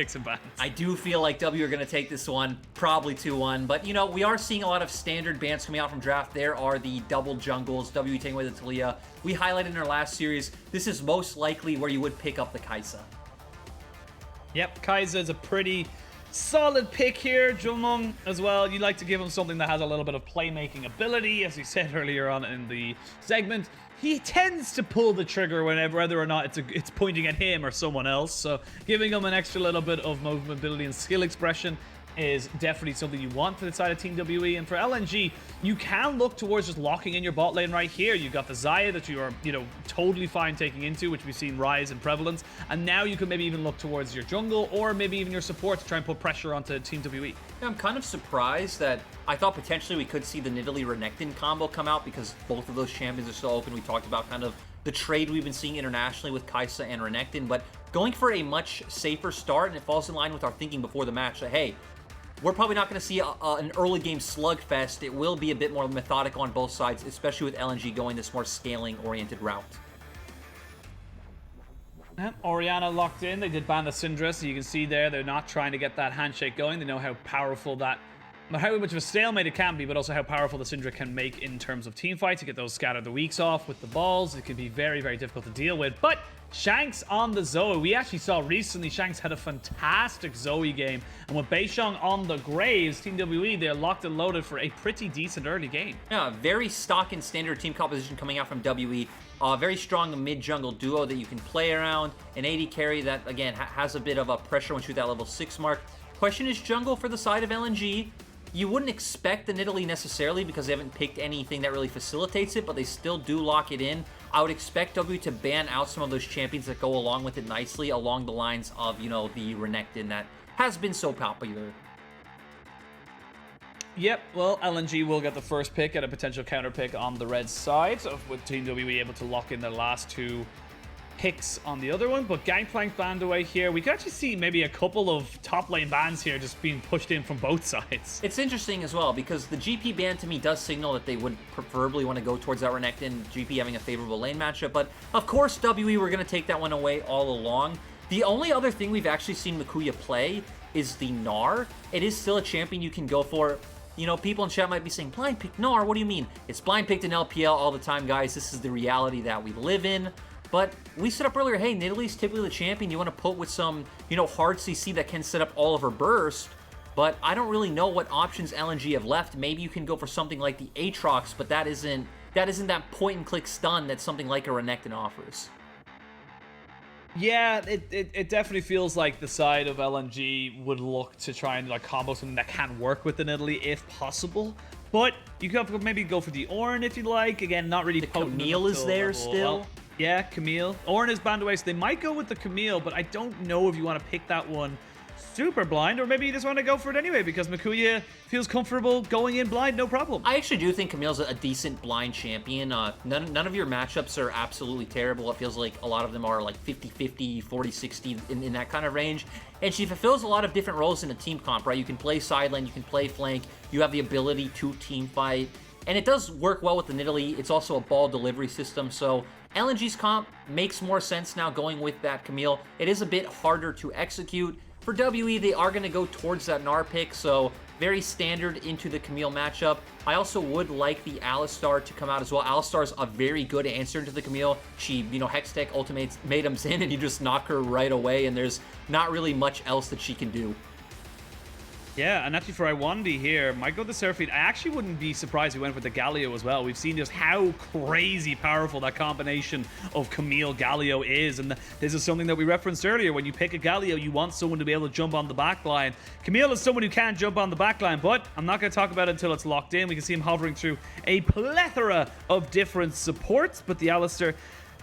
picks and bans. I do feel like W are going to take this one, probably 2-1. But, you know, we are seeing a lot of standard bans coming out from draft. There are the double jungles, W taking away the Talia. We highlighted in our last series, this is most likely where you would pick up the Kai'Sa. Yep, Kai'Sa is a pretty solid pick here. Jiumeng as well. You like to give him something that has a little bit of playmaking ability, as we said earlier on in the segment. He tends to pull the trigger whether or not it's pointing at him or someone else. So giving him an extra little bit of movement ability and skill expression is definitely something you want for the side of Team WE. And for LNG, you can look towards just locking in your bot lane right here. You've got the Xayah that you are, totally fine taking into, which we've seen rise in prevalence. And now you can maybe even look towards your jungle or maybe even your support to try and put pressure onto Team WE. Yeah, I'm kind of surprised that I thought potentially we could see the Nidalee Renekton combo come out because both of those champions are still open. We talked about kind of the trade we've been seeing internationally with Kai'Sa and Renekton, but going for a much safer start, and it falls in line with our thinking before the match that, hey, we're probably not going to see an early game slugfest. It will be a bit more methodical on both sides, especially with LNG going this more scaling-oriented route. Orianna locked in. They did ban the Syndra, so you can see there they're not trying to get that handshake going. They know how powerful how much of a stalemate it can be, but also how powerful the Syndra can make in terms of team fights. To get those scatter the weaks off with the balls, it can be very, very difficult to deal with. But Shanks on the Zoe. We actually saw recently Shanks had a fantastic Zoe game. And with Beishang on the Graves, Team WE, they're locked and loaded for a pretty decent early game. Yeah, very stock and standard team composition coming out from WE. Very strong mid-jungle duo that you can play around. An AD carry that, again, has a bit of a pressure once you hit that level 6 mark. Question is jungle for the side of LNG. You wouldn't expect the Nidalee necessarily because they haven't picked anything that really facilitates it, but they still do lock it in. I would expect W to ban out some of those champions that go along with it nicely along the lines of, the Renekton that has been so popular. Yep, well, LNG will get the first pick at a potential counter pick on the red side, so with Team WE able to lock in their last two picks on the other one. But Gangplank banned away here. We could actually see maybe a couple of top lane bans here just being pushed in from both sides. It's interesting as well because the GP ban to me does signal that they would preferably want to go towards that Renekton, GP having a favorable lane matchup, but of course WE were going to take that one away all along. The only other thing we've actually seen Mikuya play is the Gnar. It is still a champion you can go for. People in chat might be saying, blind pick Gnar, what do you mean? It's blind picked in LPL all the time, guys. This is the reality that we live in. But we set up earlier, hey, Nidalee's typically the champion you want to put with some, hard CC that can set up all of her burst. But I don't really know what options LNG have left. Maybe you can go for something like the Aatrox, but that isn't that point-and-click stun that something like a Renekton offers. Yeah, it definitely feels like the side of LNG would look to try and combo something that can work with the Nidalee if possible. But you could maybe go for the Ornn if you like. Again, not really potent. Camille is there still. Well, yeah, Camille. Ornn is banned away, so they might go with the Camille, but I don't know if you want to pick that one super blind, or maybe you just want to go for it anyway because Mikuya feels comfortable going in blind, no problem. I actually do think Camille's a decent blind champion. None of your matchups are absolutely terrible. It feels like a lot of them are like 50-50, 40-60 in that kind of range. And she fulfills a lot of different roles in a team comp, right? You can play side lane, you can play flank, you have the ability to team fight. And it does work well with the Nidalee. It's also a ball delivery system, so LNG's comp makes more sense now going with that Camille. It is a bit harder to execute. For WE, they are going to go towards that Gnar pick, so very standard into the Camille matchup. I also would like the Alistar to come out as well. Alistar's a very good answer to the Camille. She, Hextech ultimates Maidom's in, and you just knock her right away, and there's not really much else that she can do. Yeah, and actually for Iwandy here, might go the Seraphine. I actually wouldn't be surprised if he went with the Galio as well. We've seen just how crazy powerful that combination of Camille Galio is, and this is something that we referenced earlier. When you pick a Galio, you want someone to be able to jump on the backline. Camille is someone who can't jump on the backline, but I'm not going to talk about it until it's locked in. We can see him hovering through a plethora of different supports, but the Alistar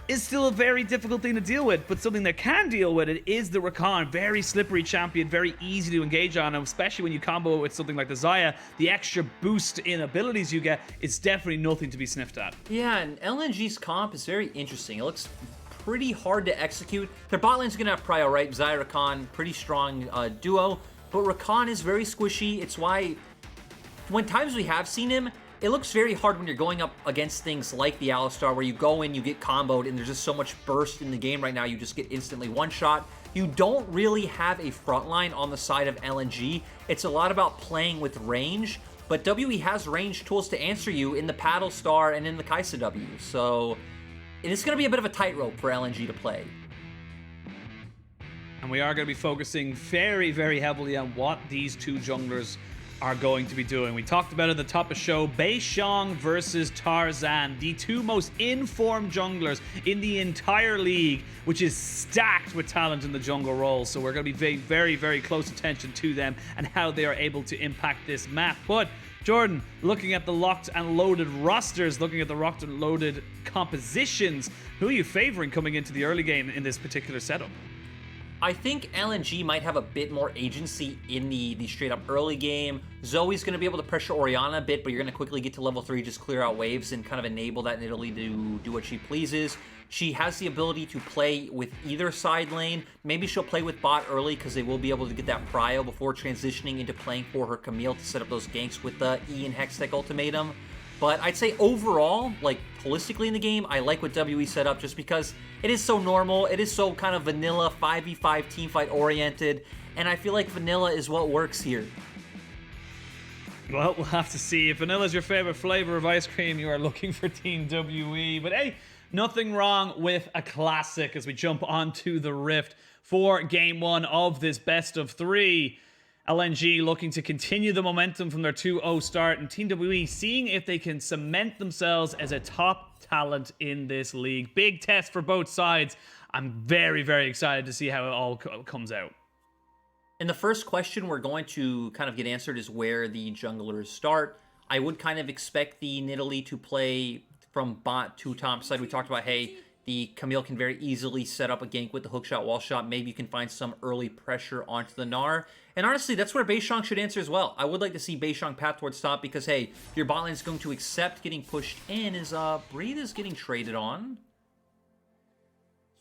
is still a very difficult thing to deal with, but something that can deal with it is the Rakan. Very slippery champion, very easy to engage on, and especially when you combo it with something like the Xayah, the extra boost in abilities you get, it's definitely nothing to be sniffed at. Yeah, and LNG's comp is very interesting. It looks pretty hard to execute. Their bot lane's gonna have prio, right? Xayah, Rakan, pretty strong duo, but Rakan is very squishy. It's why when times we have seen him, it looks very hard when you're going up against things like the Alistar, where you go in, you get comboed, and there's just so much burst in the game right now, you just get instantly one-shot. you don't really have a front line on the side of LNG. It's a lot about playing with range, but WE has range tools to answer you in the Paddle Star and in the Kai'Sa W. So it's going to be a bit of a tightrope for LNG to play. And we are going to be focusing very, very heavily on what these two junglers are going to be doing. We talked about it at the top of the show, Beishang versus Tarzan, the two most informed junglers in the entire league, which is stacked with talent in the jungle role. So we're going to be paying very, very close attention to them and how they are able to impact this map. But Jordan, looking at the locked and loaded rosters, looking at the locked and loaded compositions, who are you favoring coming into the early game in this particular setup? I think LNG might have a bit more agency in the straight-up early game. Zoe's going to be able to pressure Orianna a bit, but you're going to quickly get to level 3, just clear out waves and kind of enable that Nidalee to do what she pleases. She has the ability to play with either side lane. Maybe she'll play with bot early because they will be able to get that prio before transitioning into playing for her Camille to set up those ganks with the E and Hextech ultimatum. But I'd say overall, like holistically in the game, I like what WE set up just because it is so normal. It is so kind of vanilla 5v5 teamfight oriented. And I feel like vanilla is what works here. Well, we'll have to see. If vanilla is your favorite flavor of ice cream, you are looking for Team WE. But hey, nothing wrong with a classic as we jump onto the Rift for game 1 of this best of 3. LNG looking to continue the momentum from their 2-0 start, and Team WE seeing if they can cement themselves as a top talent in this league. Big test for both sides. I'm very, very excited to see how it all comes out. And the first question we're going to kind of get answered is where the junglers start. I would kind of expect the Nidalee to play from bot to top side. We talked about, hey, the Camille can very easily set up a gank with the hookshot, wall shot. Maybe you can find some early pressure onto the Gnar. And honestly, that's where Beishang should answer as well. I would like to see Beishang path towards top because, hey, if your bot lane is going to accept getting pushed in, is Breathe is getting traded on.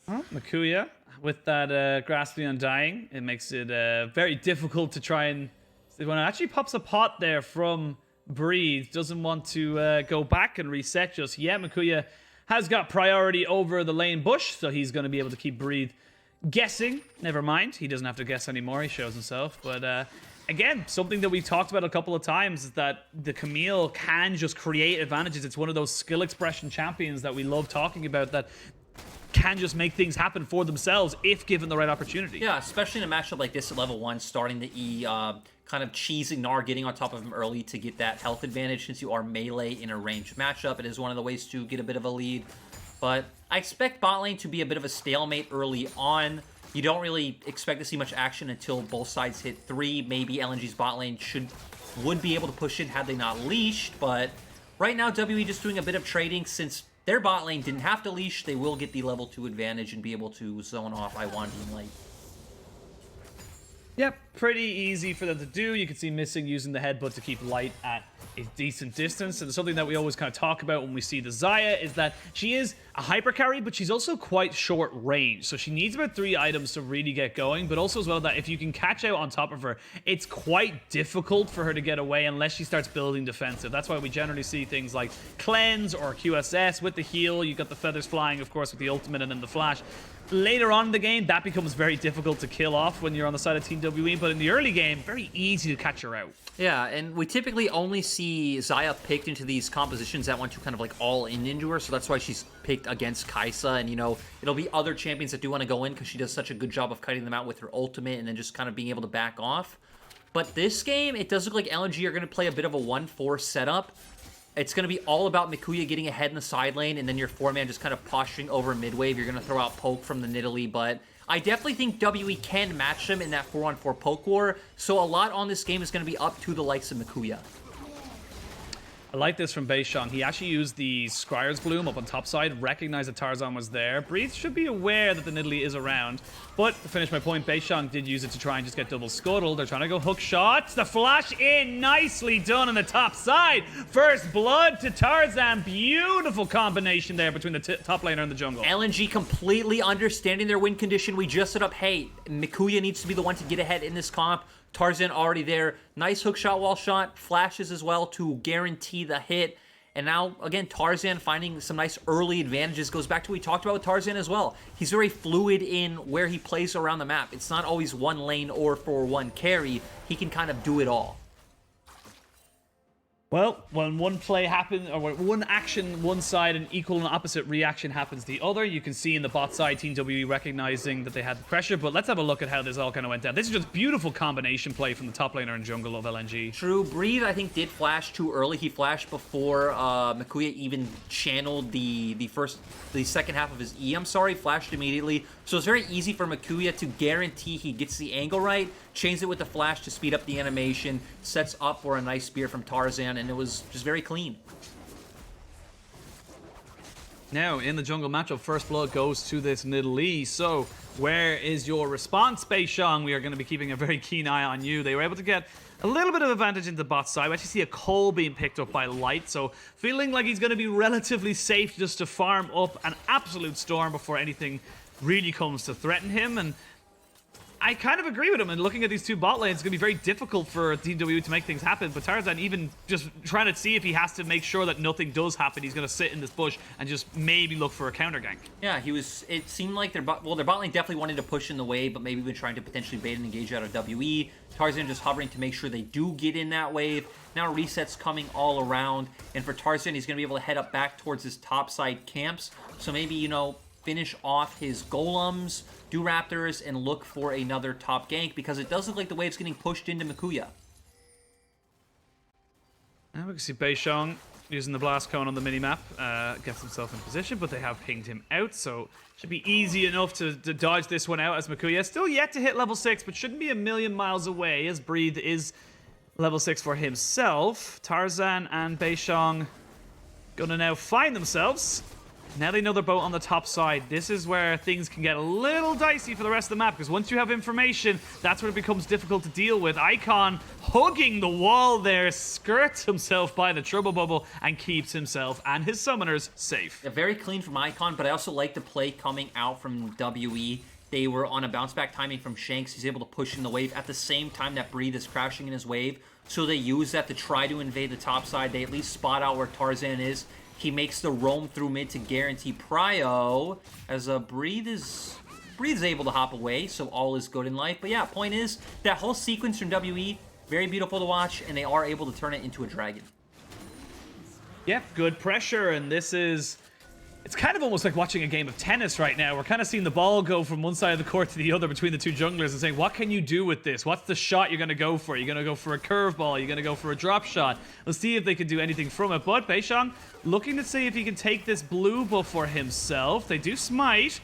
Well, Makuya, with that Grasping Undying, it makes it very difficult to try and... When it actually pops a pot there from Breathe, doesn't want to go back and reset just yet. Makuya has got priority over the lane bush, so he's going to be able to keep Breathe guessing. Never mind, he doesn't have to guess anymore, he shows himself. But again, something that we've talked about a couple of times is that the Camille can just create advantages. It's one of those skill expression champions that we love talking about that can just make things happen for themselves if given the right opportunity. Yeah, especially in a matchup like this at level 1, starting the E, kind of cheesing Gnar, getting on top of him early to get that health advantage since you are melee in a ranged matchup. It is one of the ways to get a bit of a lead. But I expect bot lane to be a bit of a stalemate early on. You don't really expect to see much action until both sides hit 3. Maybe LNG's bot lane would be able to push it had they not leashed, but right now WE just doing a bit of trading since their bot lane didn't have to leash. They will get the level 2 advantage and be able to zone off Iwandy in late. Yep, pretty easy for them to do. You can see Missing using the headbutt to keep Light at a decent distance. And something that we always kind of talk about when we see the Xayah is that she is a hyper carry, but she's also quite short range. So she needs about 3 items to really get going, but also as well that if you can catch out on top of her, it's quite difficult for her to get away unless she starts building defensive. That's why we generally see things like Cleanse or QSS with the heal. You got the feathers flying, of course, with the ultimate and then the flash. Later on in the game, that becomes very difficult to kill off when you're on the side of Team WE, but in the early game, very easy to catch her out. Yeah, and we typically only see Xayah picked into these compositions that want to kind of like all in into her, so that's why she's picked against Kai'Sa, and you know, it'll be other champions that do want to go in because she does such a good job of cutting them out with her ultimate and then just kind of being able to back off. But this game, it does look like LNG are going to play a bit of a 1-4 setup. It's going to be all about Makuya getting ahead in the side lane, and then your 4-man just kind of posturing over mid-wave. You're going to throw out poke from the Nidalee, but I definitely think WE can match them in that 4-on-4 poke war, so a lot on this game is going to be up to the likes of Makuya. I like this from Beishang. He actually used the Scryer's Bloom up on top side, recognized that Tarzan was there. Breathe should be aware that the Nidalee is around. But to finish my point, Beishang did use it to try and just get double scuttle. They're trying to go hook shots. The flash in, nicely done on the top side. First blood to Tarzan. Beautiful combination there between the top laner and the jungle. LNG completely understanding their win condition. We just set up, hey, Makuya needs to be the one to get ahead in this comp. Tarzan already there. Nice hook shot, wall shot, flashes as well to guarantee the hit. And now, again, Tarzan finding some nice early advantages. Goes back to what we talked about with Tarzan as well. He's very fluid in where he plays around the map. It's not always one lane or for one carry. He can kind of do it all. Well, when one play happens, or when one action one side and equal and opposite reaction happens the other, you can see in the bot side Team WE recognizing that they had the pressure, but let's have a look at how this all kind of went down. This is just beautiful combination play from the top laner and jungle of LNG. True. Breathe, I think, did flash too early. He flashed before Makuya even channeled the second half of his E. Flashed immediately. So it's very easy for Makuya to guarantee he gets the angle right, chains it with the flash to speed up the animation, sets up for a nice spear from Tarzan, and it was just very clean. Now, in the jungle matchup, first blood goes to this middle E. So, where is your response, Beishang? We are going to be keeping a very keen eye on you. They were able to get a little bit of advantage in the bot side. We actually see a Cole being picked up by Light, so feeling like he's going to be relatively safe just to farm up an absolute storm before anything really comes to threaten him. And I kind of agree with him, and looking at these two bot lanes, it's going to be very difficult for Team W to make things happen, but Tarzan even just trying to see if he has to make sure that nothing does happen, he's going to sit in this bush and just maybe look for a counter gank. Yeah, it seemed like their bot lane definitely wanted to push in the wave, but maybe been trying to potentially bait and engage out of WE. Tarzan just hovering to make sure they do get in that wave. Now resets coming all around, and for Tarzan, he's going to be able to head up back towards his top side camps, so maybe, you know, finish off his golems, do Raptors, and look for another top gank, because it does look like the wave's getting pushed into Makuya. Now we can see Beishang using the blast cone on the minimap, gets himself in position, but they have pinged him out, so should be easy enough to dodge this one out, as Makuya still yet to hit level 6, but shouldn't be a million miles away, as Breathe is level 6 for himself. Tarzan and Beishang gonna now find themselves. Now they know they're both on the top side. This is where things can get a little dicey for the rest of the map, because once you have information, that's when it becomes difficult to deal with. Icon hugging the wall there, skirts himself by the trouble bubble, and keeps himself and his summoners safe. Yeah, very clean from Icon, but I also like the play coming out from WE. They were on a bounce back timing from Shanks. He's able to push in the wave at the same time that Breathe is crashing in his wave. So they use that to try to invade the top side. They at least spot out where Tarzan is. He makes the roam through mid to guarantee prio, as Breathe is able to hop away, so all is good in life. But yeah, point is, that whole sequence from WE, very beautiful to watch, and they are able to turn it into a dragon. Yeah, good pressure, and this is... It's kind of almost like watching a game of tennis right now. We're kind of seeing the ball go from one side of the court to the other between the two junglers and saying, what can you do with this? What's the shot you're going to go for? You're going to go for a curveball? You're going to go for a drop shot? Let's see if they can do anything from it. But Beishang looking to see if he can take this blue buff for himself. They do smite.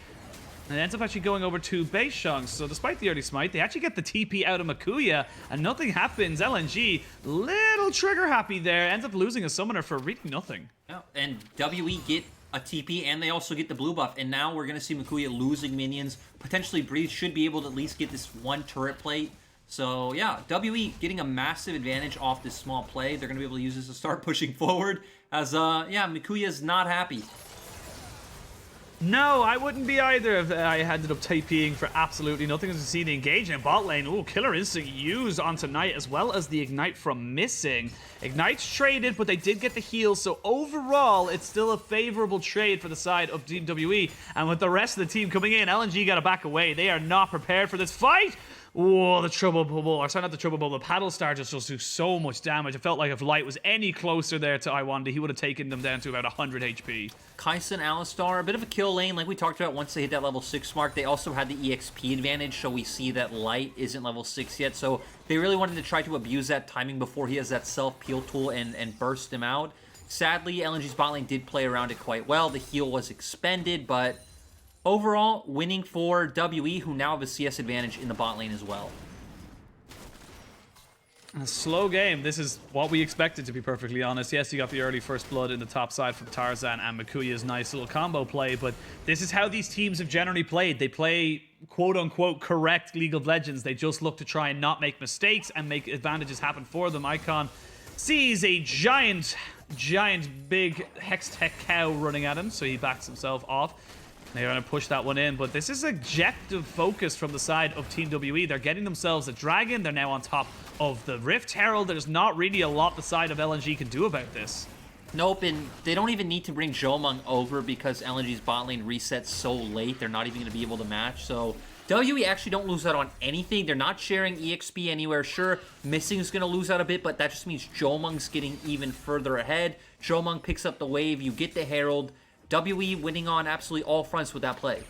And it ends up actually going over to Beishang. So despite the early smite, they actually get the TP out of Makuya, and nothing happens. LNG, little trigger happy there. Ends up losing a summoner for really nothing. Yeah, and WE get a TP, and they also get the blue buff, and now we're going to see Makuya losing minions. Potentially Breathe should be able to at least get this one turret plate. So yeah, WE getting a massive advantage off this small play. They're going to be able to use this to start pushing forward, as yeah, Makuya's not happy. No, I wouldn't be either if I ended up TPing for absolutely nothing. As we see the engagement bot lane. Ooh, Killer Instinct used on tonight, as well as the Ignite from Missing. Ignite's traded, but they did get the heal, so overall, it's still a favorable trade for the side of Team WE. And with the rest of the team coming in, LNG got to back away. They are not prepared for this fight. Whoa, the trouble bubble, or sorry, not the trouble bubble, the paddle star just do so much damage. It felt like if Light was any closer there to Iwandy, he would have taken them down to about 100 HP. Kaisa and Alistar, a bit of a kill lane, like we talked about once they hit that level 6 mark. They also had the EXP advantage, so we see that Light isn't level 6 yet, so they really wanted to try to abuse that timing before he has that self-peel tool and burst him out. Sadly, LNG's bot lane did play around it quite well. The heal was expended, but overall, winning for WE, who now have a CS advantage in the bot lane as well. A slow game. This is what we expected, to be perfectly honest. Yes, you got the early first blood in the top side from Tarzan and Makuya's nice little combo play, but this is how these teams have generally played. They play quote-unquote correct League of Legends. They just look to try and not make mistakes and make advantages happen for them. Icon sees a giant big Hextech cow running at him, so he backs himself off. They're going to push that one in, but this is objective focus from the side of Team WE. They're getting themselves a dragon. They're now on top of the Rift Herald. There's not really a lot the side of LNG can do about this. Nope, and they don't even need to bring Jiumeng over because LNG's bot lane resets so late, they're not even going to be able to match. So WE actually don't lose out on anything. They're not sharing EXP anywhere. Sure, Missing is going to lose out a bit, but that just means Jiumeng's getting even further ahead. Jiumeng picks up the wave, you get the Herald. WE winning on absolutely all fronts with that play.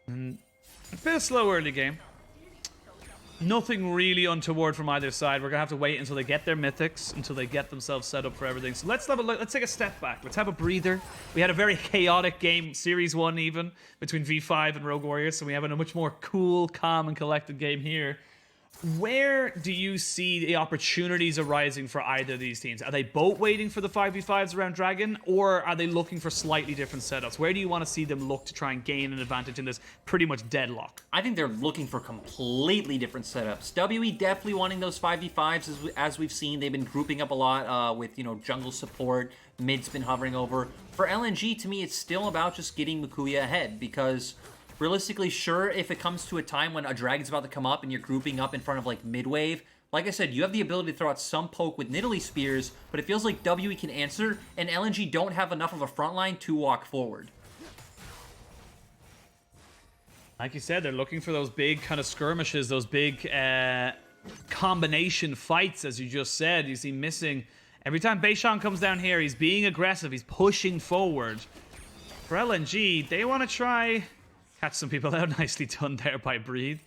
A bit of slow early game. Nothing really untoward from either side. We're gonna have to wait until they get their mythics, until they get themselves set up for everything. So let's have a look. Let's take a step back. Let's have a breather. We had a very chaotic game, Series 1 even, between V5 and Rogue Warriors. So we have a much more cool, calm, and collected game here. Where do you see the opportunities arising for either of these teams? Are they both waiting for the 5v5s around Dragon, or are they looking for slightly different setups? Where do you want to see them look to try and gain an advantage in this pretty much deadlock? I think they're looking for completely different setups. WE definitely wanting those 5v5s, as we've seen. They've been grouping up a lot with, jungle support. Mid's been hovering over. For LNG, to me, it's still about just getting Mukuya ahead, because realistically, sure, if it comes to a time when a dragon's about to come up and you're grouping up in front of, like, mid-wave, like I said, you have the ability to throw out some poke with Nidalee Spears, but it feels like WE can answer, and LNG don't have enough of a front line to walk forward. Like you said, they're looking for those big kind of skirmishes, those big combination fights, as you just said. You see Missing. Every time Beishang comes down here, he's being aggressive, he's pushing forward. For LNG, they want to try... catch some people out. Nicely done there by Breathe.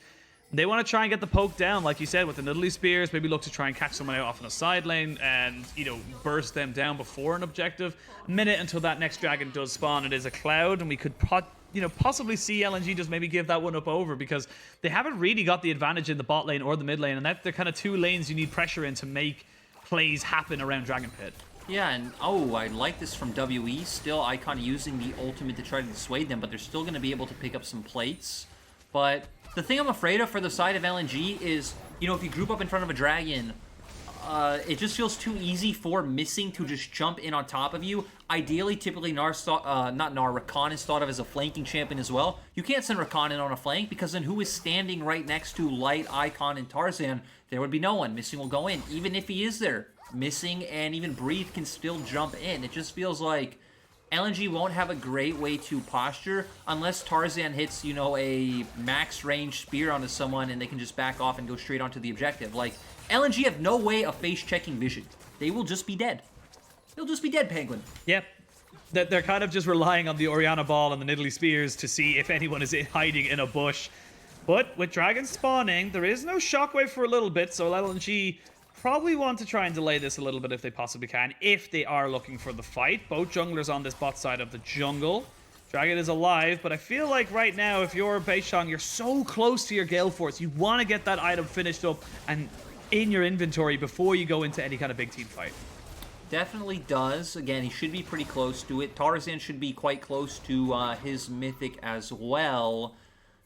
They want to try and get the poke down, like you said, with the Nidalee Spears. Maybe look to try and catch someone out off on a side lane and, burst them down before an objective. A minute until that next dragon does spawn. It is a cloud, and we could possibly see LNG just maybe give that one up over, because they haven't really got the advantage in the bot lane or the mid lane, and they're kind of two lanes you need pressure in to make plays happen around Dragon Pit. Yeah, and I like this from WE. Still, Icon using the ultimate to try to dissuade them, but they're still going to be able to pick up some plates. But the thing I'm afraid of for the side of LNG is, if you group up in front of a dragon, it just feels too easy for Missing to just jump in on top of you. Ideally, typically, Rakan is thought of as a flanking champion as well. You can't send Rakan in on a flank, because then who is standing right next to Light, Icon, and Tarzan? There would be no one. Missing will go in, even if he is there. Missing and even Breathe can still jump in. It just feels like LNG won't have a great way to posture unless Tarzan hits, a max range spear onto someone and they can just back off and go straight onto the objective. Like, LNG have no way of face checking vision. They will just be dead. They'll just be dead, Penguin. Yep. They're kind of just relying on the Orianna Ball and the Nidalee Spears to see if anyone is hiding in a bush. But with dragons spawning, there is no shockwave for a little bit, so LNG probably want to try and delay this a little bit if they possibly can, if they are looking for the fight. Both junglers on this bot side of the jungle. Dragon is alive, but I feel like right now, if you're Beishang, you're so close to your Gale Force. You want to get that item finished up and in your inventory before you go into any kind of big team fight. Definitely does. Again, he should be pretty close to it. Tarzan should be quite close to his Mythic as well.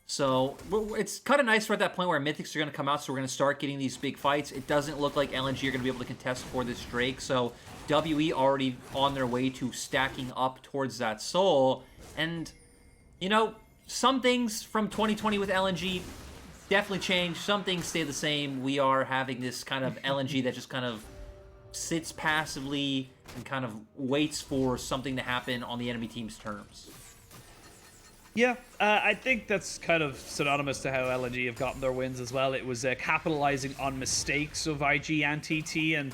So it's kind of nice we're at that point where Mythics are going to come out, so we're going to start getting these big fights. It doesn't look like LNG are going to be able to contest for this Drake, so WE already on their way to stacking up towards that Soul. And, some things from 2020 with LNG definitely changed. Some things stay the same. We are having this kind of LNG that just kind of sits passively and kind of waits for something to happen on the enemy team's terms. Yeah, I think that's kind of synonymous to how LNG have gotten their wins as well. It was capitalizing on mistakes of IG and TT, and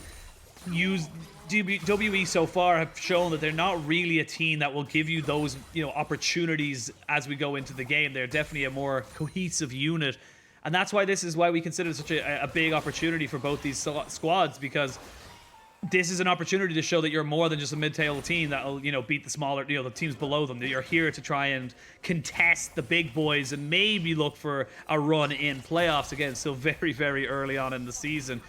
WE so far have shown that they're not really a team that will give you those opportunities as we go into the game. They're definitely a more cohesive unit, and that's why this is why we consider it such a big opportunity for both these squads, because this is an opportunity to show that you're more than just a mid-table team that'll, beat the smaller, the teams below them. That you're here to try and contest the big boys and maybe look for a run in playoffs. Again, still very, very early on in the season.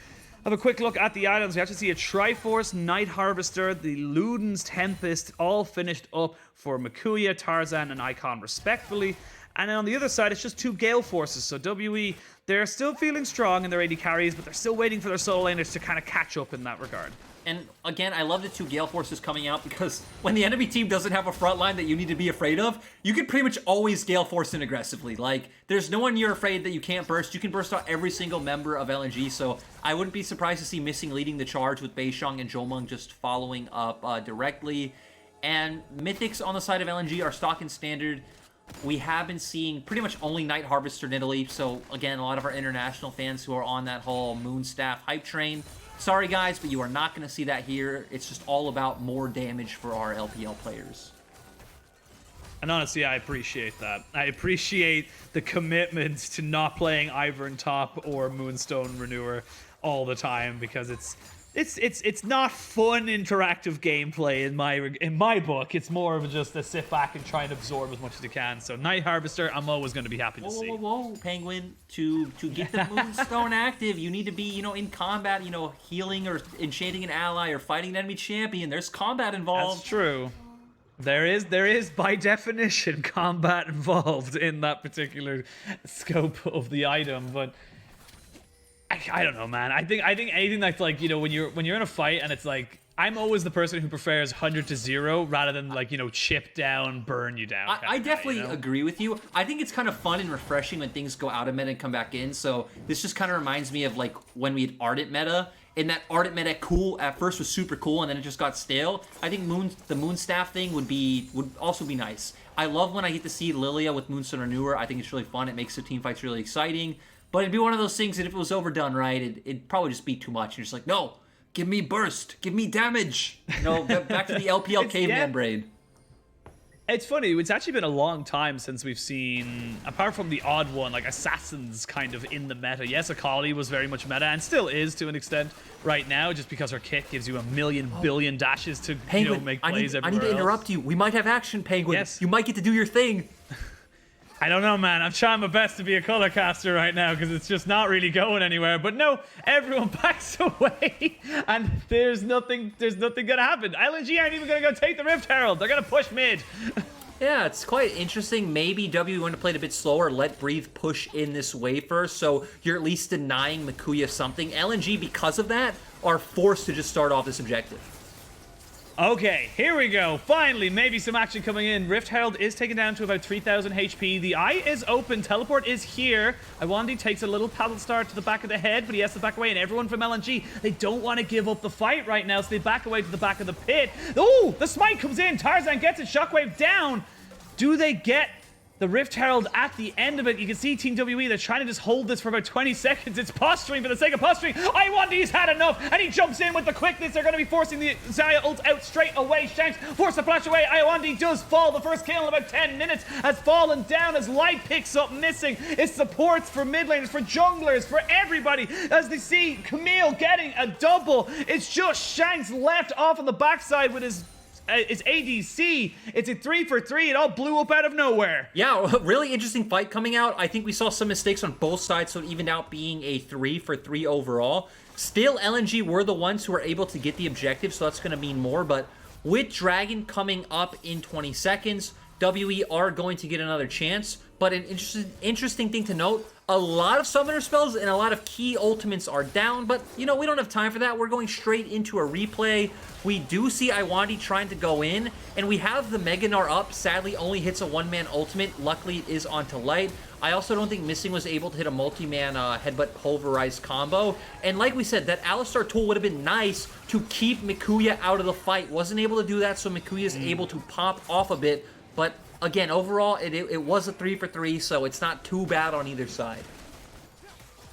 Have a quick look at the items. We actually see a Triforce, Night Harvester, the Luden's Tempest, all finished up for Mukuya, Tarzan, and Icon respectively. And then on the other side, it's just two Gale Forces. So WE, they're still feeling strong in their AD carries, but they're still waiting for their solo laners to kind of catch up in that regard. And again, I love the two Gale Forces coming out because when the enemy team doesn't have a front line that you need to be afraid of, you can pretty much always Gale Force in aggressively. Like, there's no one you're afraid that you can't burst. You can burst out every single member of LNG, so I wouldn't be surprised to see Missing leading the charge with Beishang and Jiumeng just following up directly. And Mythics on the side of LNG are stock and standard. We have been seeing pretty much only Night Harvester in Italy, so again, a lot of our international fans who are on that whole Moonstaff hype train. Sorry guys, but you are not going to see that here. It's just all about more damage for our LPL players. And honestly, I appreciate that. I appreciate the commitment to not playing Ivern Top or Moonstone Renewer all the time, because it's not fun interactive gameplay in my book. It's more of just a sit back and try and absorb as much as you can. So Night Harvester, I'm always going to be happy to see. Whoa, Penguin! To get the Moonstone active, you need to be in combat, healing or enchanting an ally or fighting an enemy champion. There's combat involved. That's true. There is by definition combat involved in that particular scope of the item, but I don't know, man. I think anything that's like, when you're in a fight and it's like, I'm always the person who prefers 100 to 0 rather than like, chip down, burn you down. I definitely agree with you. I think it's kind of fun and refreshing when things go out of meta and come back in. So this just kind of reminds me of like when we had Ardent meta, and that Ardent meta at first was super cool and then it just got stale. I think the Moonstaff thing would also be nice. I love when I get to see Lilia with Moonstone Renewer. I think it's really fun. It makes the team fights really exciting. But it'd be one of those things that if it was overdone right, it'd probably just be too much. You're just like, no, give me burst, give me damage. Back to the LPL caveman brain. It's funny, it's actually been a long time since we've seen, apart from the odd one, like Assassins kind of in the meta. Yes, Akali was very much meta, and still is to an extent right now, just because her kit gives you a million billion dashes to make plays everywhere I need to interrupt you. We might have action, Penguin. Yes. You might get to do your thing. I don't know, man. I'm trying my best to be a color caster right now because it's just not really going anywhere. But no, everyone backs away, and there's nothing gonna happen. LNG aren't even gonna go take the Rift Herald. They're gonna push mid. Yeah, it's quite interesting. Maybe W want to play it a bit slower, let Breathe push in this wave first, so you're at least denying Mikuya something. LNG, because of that, are forced to just start off this objective. Okay, here we go. Finally, maybe some action coming in. Rift Herald is taken down to about 3,000 HP. The eye is open. Teleport is here. Iwandy takes a little paddle start to the back of the head, but he has to back away. And everyone from LNG, they don't want to give up the fight right now, so they back away to the back of the pit. Oh, the smite comes in. Tarzan gets it. Shockwave down. Do they get the Rift Herald at the end of it? You can see Team WE, they're trying to just hold this for about 20 seconds. It's posturing for the sake of posturing. Iwandy's had enough, and he jumps in with the quickness. They're going to be forcing the Xayah ult out straight away. Shanks force the flash away. Iwandy does fall. The first kill in about 10 minutes has fallen down as Light picks up missing. It's supports for mid laners, for junglers, for everybody. As they see Camille getting a double. It's just Shanks left off on the backside with his ADC. It's a 3-for-3. It all blew up out of nowhere. Yeah, really interesting fight coming out. I think we saw some mistakes on both sides, so it evened out being a 3-for-3 overall. Still, LNG were the ones who were able to get the objective, so that's going to mean more. But with Dragon coming up in 20 seconds, WE are going to get another chance. But an interesting thing to note, a lot of summoner spells and a lot of key ultimates are down, but we don't have time for that. We're going straight into a replay. We do see Iwandy trying to go in, and we have the Meganar up. Sadly, only hits a one-man ultimate. Luckily, it is onto Light. I also don't think Missing was able to hit a multi-man headbutt pulverized combo. And like we said, that Alistar tool would have been nice to keep Mikuya out of the fight. Wasn't able to do that, so Mikuya's able to pop off a bit, but again, overall, it was a 3-for-3, so it's not too bad on either side.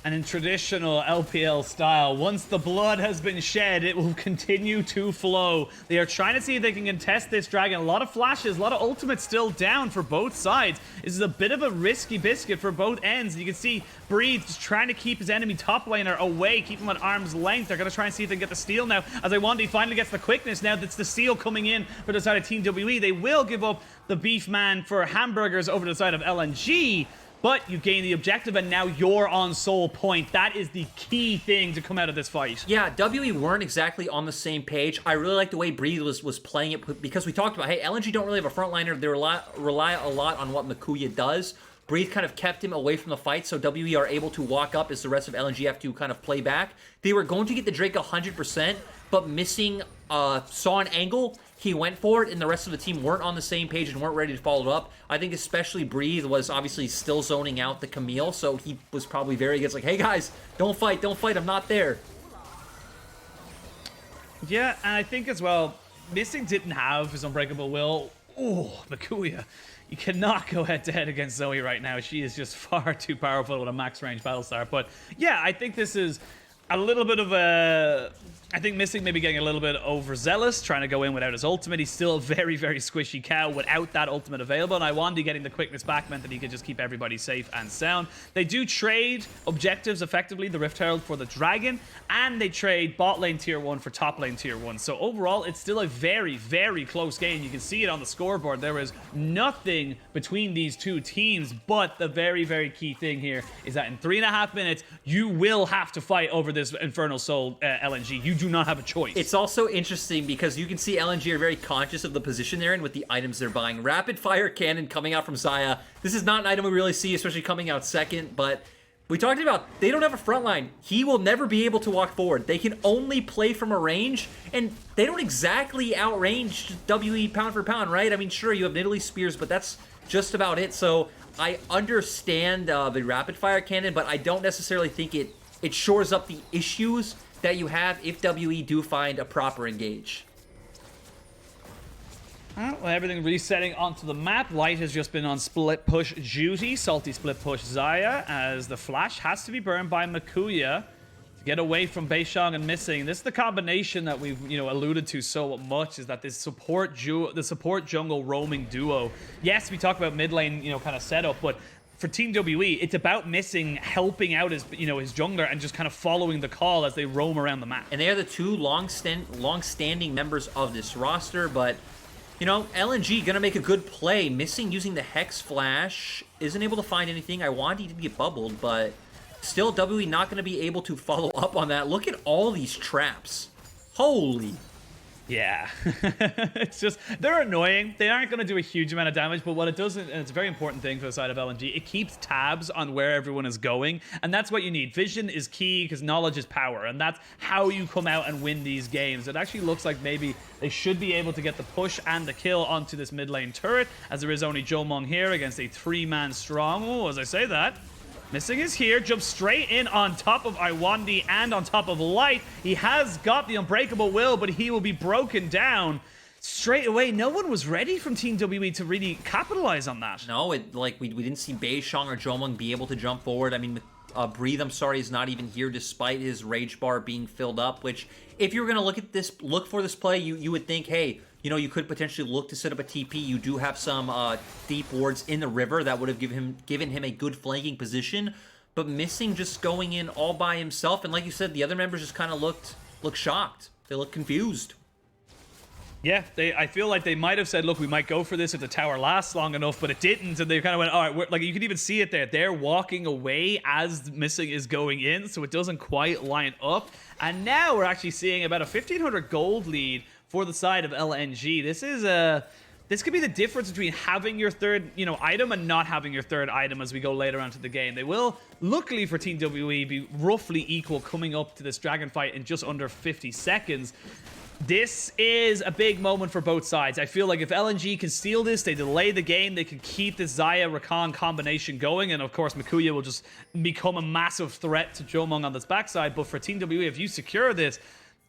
And in traditional LPL style, once the blood has been shed, it will continue to flow. They are trying to see if they can contest this dragon. A lot of flashes, a lot of ultimates still down for both sides. This is a bit of a risky biscuit for both ends. You can see Breathe just trying to keep his enemy top laner away, keep him at arm's length. They're going to try and see if they can get the steal now. As Iwandy finally gets the quickness now, that's the steal coming in for the side of Team WE. They will give up the beef man for hamburgers over to the side of LNG. But you gain the objective, and now you're on soul point. That is the key thing to come out of this fight. Yeah, WE weren't exactly on the same page. I really like the way Breathe was playing it, because we talked about, hey, LNG don't really have a frontliner. They rely a lot on what Mikuya does. Breathe kind of kept him away from the fight, so WE are able to walk up as the rest of LNG have to kind of play back. They were going to get the Drake 100%. but Missing saw an angle, he went for it, and the rest of the team weren't on the same page and weren't ready to follow it up. I think especially Breathe was obviously still zoning out the Camille, so he was probably very against, like, hey guys, don't fight, I'm not there. Yeah, and I think as well, Missing didn't have his Unbreakable Will. Oh, Makuya. You cannot go head-to-head against Zoe right now. She is just far too powerful with a max-range Battlestar. But yeah, I think this is a little bit of a... I think Missing maybe getting a little bit overzealous, trying to go in without his ultimate. He's still a very, very squishy cow without that ultimate available. And Iwandy getting the quickness back meant that he could just keep everybody safe and sound. They do trade objectives effectively, the Rift Herald for the Dragon, and they trade bot lane tier 1 for top lane tier 1. So overall, it's still a very, very close game. You can see it on the scoreboard. There is nothing between these two teams, but the very, very key thing here is that in 3.5 minutes, you will have to fight over this Infernal Soul LNG. You do not have a choice. It's also interesting because you can see LNG are very conscious of the position they're in with the items they're buying. Rapid Fire Cannon coming out from Xayah. This is not an item we really see, especially coming out second, but we talked about they don't have a front line. He will never be able to walk forward. They can only play from a range, and they don't exactly outrange WE pound for pound, right? I mean, sure, you have Nidalee Spears, but that's just about it. So I understand the Rapid Fire Cannon, but I don't necessarily think it shores up the issues that you have if WE do find a proper engage. Well, everything resetting onto the map. Light has just been on split push duty. Salty split push Xayah as the flash has to be burned by Makuya to get away from Beishang and Missing. This is the combination that we've alluded to so much, is that this support jungle roaming duo. Yes, we talk about mid lane kind of setup, but for Team WE, it's about Missing helping out his his jungler and just kind of following the call as they roam around the map. And they are the two long-standing members of this roster, but LNG gonna make a good play. Missing using the Hex Flash, isn't able to find anything. Iwandy did get bubbled, but still WE not gonna be able to follow up on that. Look at all these traps. Holy. Yeah, it's just, they're annoying. They aren't going to do a huge amount of damage, but what it does, and it's a very important thing for the side of LNG, it keeps tabs on where everyone is going, and that's what you need. Vision is key because knowledge is power, and that's how you come out and win these games. It actually looks like maybe they should be able to get the push and the kill onto this mid lane turret, as there is only Jiumeng here against a 3-man strong. Oh, as I say that, Missing is here, jumps straight in on top of Iwandy and on top of Light. He has got the Unbreakable Will, but he will be broken down straight away. No one was ready from Team WE to really capitalize on that. No, we didn't see Beishang or Jiumeng be able to jump forward. I mean, Breathe, I'm sorry, is not even here despite his rage bar being filled up, which if you were going to look for this play, you would think, hey, you could potentially look to set up a TP. You do have some deep wards in the river that would have given him a good flanking position. But Missing just going in all by himself, and like you said, the other members just kind of looked shocked. They looked confused. Yeah, I feel like they might have said, look, we might go for this if the tower lasts long enough, but it didn't, and they kind of went, all right, like you can even see it there. They're walking away as Missing is going in, so it doesn't quite line up. And now we're actually seeing about a 1,500 gold lead for the side of LNG. This could be the difference between having your third, item and not having your third item as we go later on to the game. They will, luckily for Team WE, be roughly equal coming up to this dragon fight in just under 50 seconds. This is a big moment for both sides. I feel like if LNG can steal this, they delay the game, they can keep this Xayah-Rakan combination going, and of course Makuya will just become a massive threat to Jiumeng on this backside. But for Team WE, if you secure this,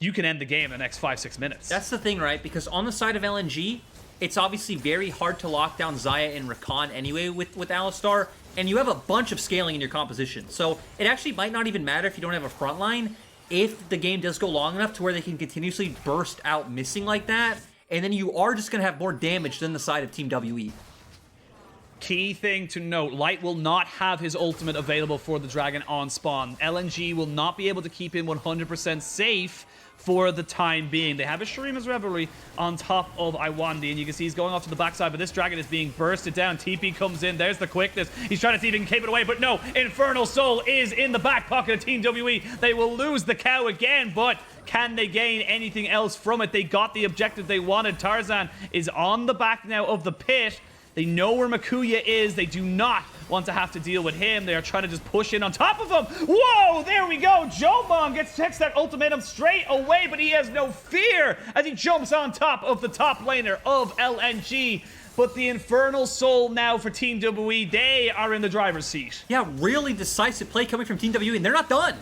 you can end the game in the next 5-6 minutes. That's the thing, right? Because on the side of LNG, it's obviously very hard to lock down Xayah and Rakan anyway with Alistar, and you have a bunch of scaling in your composition. So it actually might not even matter if you don't have a front line, if the game does go long enough to where they can continuously burst out Missing like that, and then you are just going to have more damage than the side of Team WE. Key thing to note, Light will not have his ultimate available for the Dragon on spawn. LNG will not be able to keep him 100% safe for the time being. They have a Shurima's Revelry on top of Iwandy, and you can see he's going off to the backside, but this dragon is being bursted down. TP comes in, there's the quickness. He's trying to see if he can keep it away, but no, Infernal Soul is in the back pocket of Team WE. They will lose the cow again, but can they gain anything else from it? They got the objective they wanted. Tarzan is on the back now of the pit. They know where Makuya is. They do not want to have to deal with him. They are trying to just push in on top of him. Whoa, there we go. Jiumeng takes that ultimatum straight away, but he has no fear as he jumps on top of the top laner of LNG. But the Infernal Soul now for Team WE, they are in the driver's seat. Yeah, really decisive play coming from Team WE, and they're not done.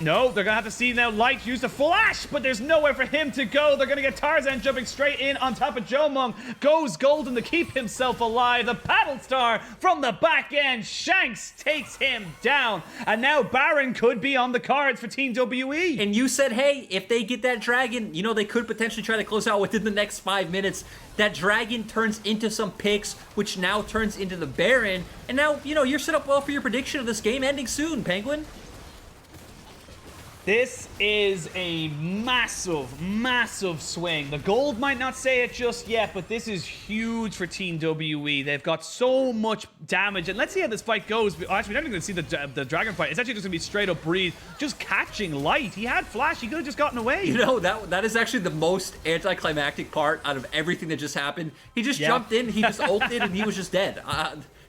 No, they're going to have to see now Light use the flash, but there's nowhere for him to go. They're going to get Tarzan jumping straight in on top of Jiumeng. Goes golden to keep himself alive. The Paddle Star from the back end. Shanks takes him down. And now Baron could be on the cards for Team WE. And you said, hey, if they get that dragon, you know, they could potentially try to close out within the next 5 minutes. That dragon turns into some picks, which now turns into the Baron. And now, you know, you're set up well for your prediction of this game ending soon, Penguin. This is a massive, massive swing. The gold might not say it just yet, but this is huge for Team WE. They've got so much damage, and let's see how this fight goes. Actually, we're not even going to see the dragon fight. It's actually just going to be straight up Breathe, just catching Light. He had flash. He could have just gotten away. You know, that is actually the most anticlimactic part out of everything that just happened. He just jumped in, he just ulted, and he was just dead.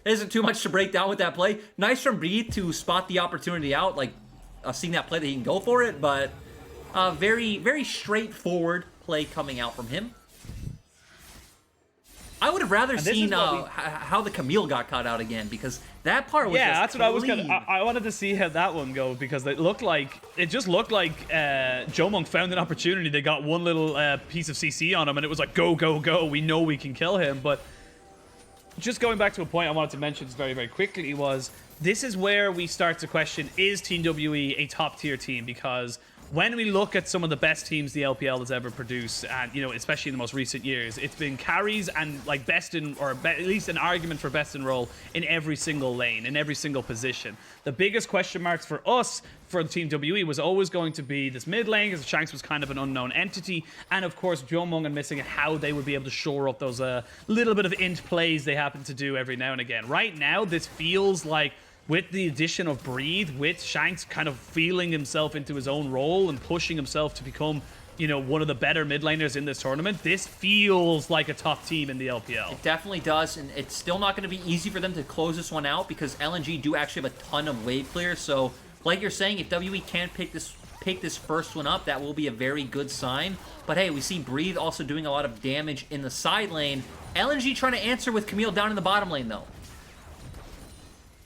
There isn't too much to break down with that play. Nice from Breathe to spot the opportunity out, like, seeing that play that he can go for it, but very, very straightforward play coming out from him. I would have rather seen how the Camille got caught out again, because that part was that's clean. what I was gonna. I wanted to see how that one go, because it just looked like Jiumeng found an opportunity. They got one little piece of CC on him, and it was like go, go, go. We know we can kill him, but just going back to a point I wanted to mention very, very quickly was, this is where we start to question, is Team WE a top-tier team? Because when we look at some of the best teams the LPL has ever produced, and, you know, especially in the most recent years, it's been carries and, like, best in, or at least an argument for best in role in every single lane, in every single position. The biggest question marks for us, for Team WE, was always going to be this mid lane, because Shanks was kind of an unknown entity, and of course Jiumeng and missing how they would be able to shore up those little bit of int plays they happen to do every now and again. Right now, this feels like, with the addition of Breathe, with Shanks kind of feeling himself into his own role and pushing himself to become, you know, one of the better mid laners in this tournament, this feels like a top team in the LPL. It definitely does, and it's still not going to be easy for them to close this one out, because LNG do actually have a ton of wave clear. So, like you're saying, if WE can't pick this first one up, that will be a very good sign. But hey, we see Breathe also doing a lot of damage in the side lane. LNG trying to answer with Camille down in the bottom lane, though.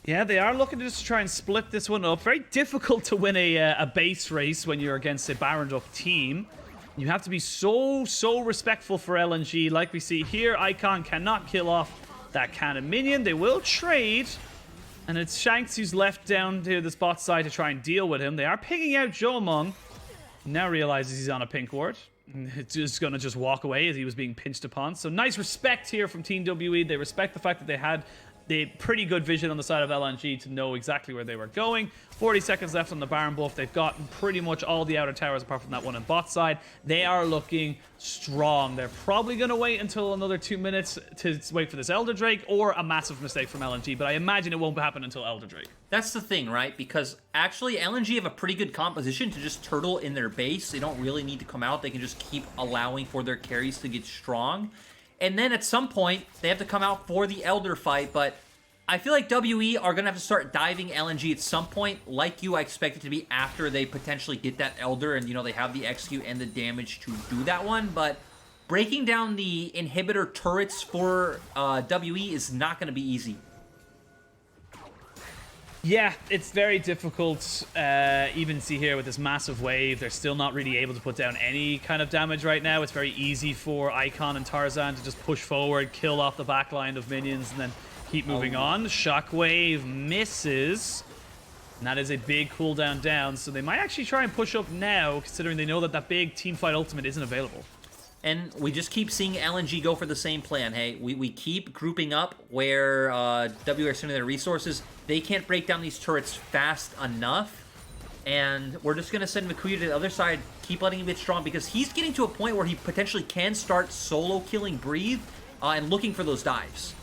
Yeah, they are looking to just try and split this one up. Very difficult to win a base race when you're against a Baron up team. You have to be so respectful for LNG. Like we see here, Icon cannot kill off that cannon minion. They will trade. And it's Shanks who's left down to the spot side to try and deal with him. They are picking out Jiumeng. Now realizes he's on a pink ward. It's just going to just walk away as he was being pinched upon. So nice respect here from Team WE. They respect the fact that they had the pretty good vision on the side of LNG to know exactly where they were going. 40 seconds left on the Baron buff. They've gotten pretty much all the outer towers apart from that one on bot side. They are looking strong. They're probably going to wait until another 2 minutes to wait for this Elder Drake, or a massive mistake from LNG, but I imagine it won't happen until Elder Drake. That's the thing, right? Because actually LNG have a pretty good composition to just turtle in their base. They don't really need to come out. They can just keep allowing for their carries to get strong. And then at some point, they have to come out for the Elder fight, but I feel like WE are going to have to start diving LNG at some point. Like you, I expect it to be after they potentially get that Elder and, you know, they have the execute and the damage to do that one. But breaking down the inhibitor turrets for WE is not going to be easy. Yeah, it's very difficult. Even see here with this massive wave, they're still not really able to put down any kind of damage right now. It's very easy for Icon and Tarzan to just push forward, kill off the backline of minions, and then keep moving on. Shockwave misses. And that is a big cooldown down, so they might actually try and push up now, considering they know that that big teamfight ultimate isn't available. And we just keep seeing LNG go for the same plan. Hey, we keep grouping up where W are sending their resources. They can't break down these turrets fast enough. And we're just going to send Mikuya to the other side, keep letting him get strong, because he's getting to a point where he potentially can start solo killing Breathe and looking for those dives.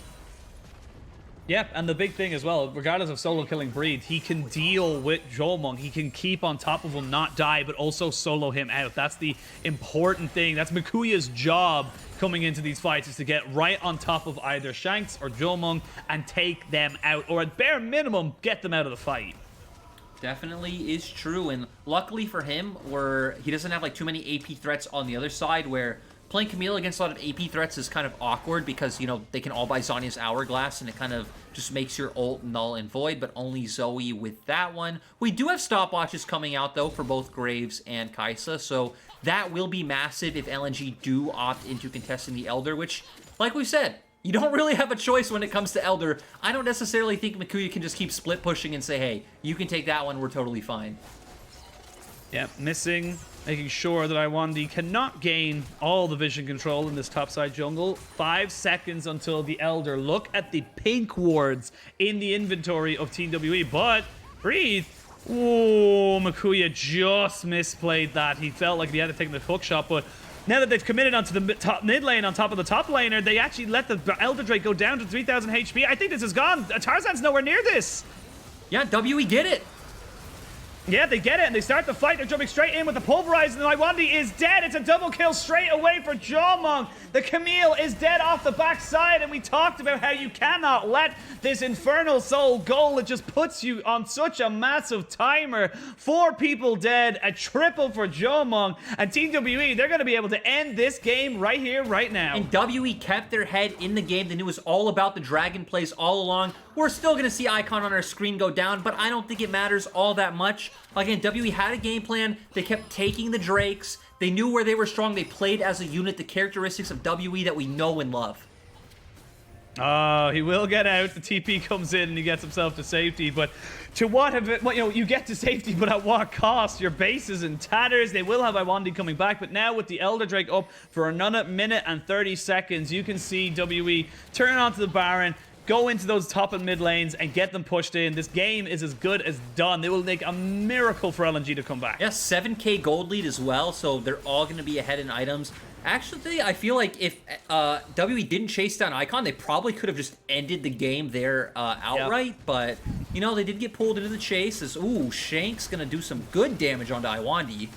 Yep, and the big thing as well, regardless of solo killing Breathe, he can deal with Jiumeng. He can keep on top of him, not die, but also solo him out. That's the important thing. That's Mikuya's job coming into these fights is to get right on top of either Shanks or Jiumeng and take them out, or at bare minimum, get them out of the fight. Definitely is true, and luckily for him, where he doesn't have like too many AP threats on the other side, where playing Camille against a lot of AP threats is kind of awkward because, you know, they can all buy Zhonya's Hourglass and it kind of just makes your ult null and void, but only Zoe with that one. We do have stopwatches coming out, though, for both Graves and Kai'Sa, so that will be massive if LNG do opt into contesting the Elder, which, like we said, you don't really have a choice when it comes to Elder. I don't necessarily think Mikuya can just keep split pushing and say, hey, you can take that one, we're totally fine. Yeah, missing, making sure that Iwandy cannot gain all the vision control in this topside jungle. 5 seconds until the Elder. Look at the pink wards in the inventory of Team WE, but breathe. Oh, Mikuya just misplayed that. He felt like he had to take the hook shot, but now that they've committed onto the top mid lane on top of the top laner, they actually let the Elder Drake go down to 3,000 HP. I think this is gone. Tarzan's nowhere near this. Yeah, WE get it. Yeah, they get it, and they start the fight. They're jumping straight in with the Pulverize, and Iwandy is dead. It's a double kill straight away for Jiumeng. The Camille is dead off the backside, and we talked about how you cannot let this Infernal Soul goal. It just puts you on such a massive timer. 4 people dead, a triple for Jiumeng, and Team WE, they're going to be able to end this game right here, right now. And WE kept their head in the game. They knew it was all about the dragon plays all along. We're still going to see Icon on our screen go down, but I don't think it matters all that much. Again, WE had a game plan. They kept taking the Drakes. They knew where they were strong. They played as a unit, the characteristics of WE that we know and love. He will get out. The TP comes in and he gets himself to safety. But to what have it? Well, you know, you get to safety, but at what cost? Your base is in tatters. They will have Iwandy coming back, but now with the Elder Drake up for another minute and 30 seconds, you can see WE turn onto the Baron, go into those top and mid lanes and get them pushed in. This game is as good as done. They will make a miracle for LNG to come back. Yeah, 7k gold lead as well, so they're all going to be ahead in items. Actually, I feel like if WE didn't chase down Icon, they probably could have just ended the game there outright. Yep. But, you know, they did get pulled into the chase. As, ooh, Shanks going to do some good damage onto Iwandy.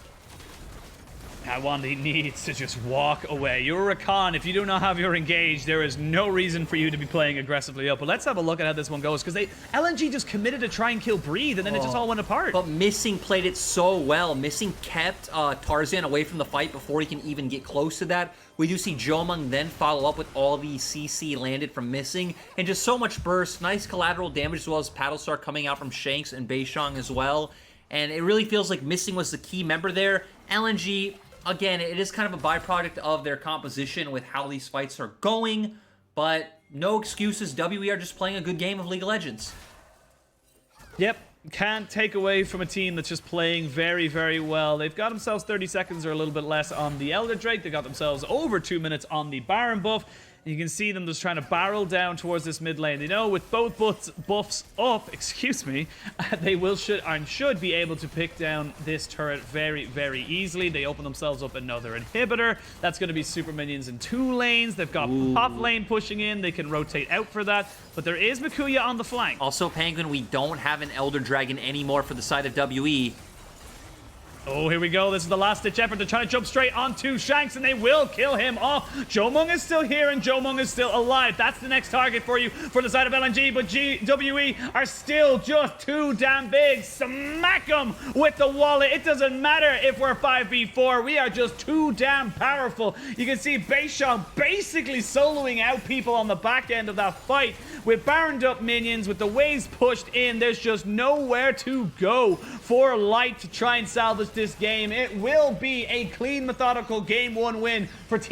Iwandy needs to just walk away. You're a Rakan. If you do not have your engage, there is no reason for you to be playing aggressively up. But let's have a look at how this one goes, because LNG just committed to try and kill Breathe, and then it just all went apart. But Missing played it so well. Missing kept Tarzan away from the fight before he can even get close to that. We do see Jiumeng then follow up with all the CC landed from Missing, and just so much burst. Nice collateral damage, as well as Paddlestar coming out from Shanks and Beishang as well. And it really feels like Missing was the key member there. LNG, again, it is kind of a byproduct of their composition with how these fights are going, but no excuses. WE are just playing a good game of League of Legends. Yep, can't take away from a team that's just playing very, very well. They've got themselves 30 seconds or a little bit less on the Elder Drake. They got themselves over 2 minutes on the Baron buff. You can see them just trying to barrel down towards this mid lane. They know with both buffs up, excuse me, they should be able to pick down this turret very, very easily. They open themselves up another inhibitor. That's going to be super minions in 2 lanes. They've got top lane pushing in. They can rotate out for that. But there is Mikuya on the flank. Also, Penguin, we don't have an Elder Dragon anymore for the side of WE. Oh, here we go. This is the last-ditch effort. They're trying to jump straight onto Shanks, and they will kill him off. Jiumeng is still here, and Jiumeng is still alive. That's the next target for you for the side of LNG, but WE are still just too damn big. Smack them with the wallet. It doesn't matter if we're 5v4. We are just too damn powerful. You can see Beishang basically soloing out people on the back end of that fight. With Baroned up minions, with the waves pushed in, there's just nowhere to go for Light to try and salvage this game. It will be a clean, methodical game 1 win for Team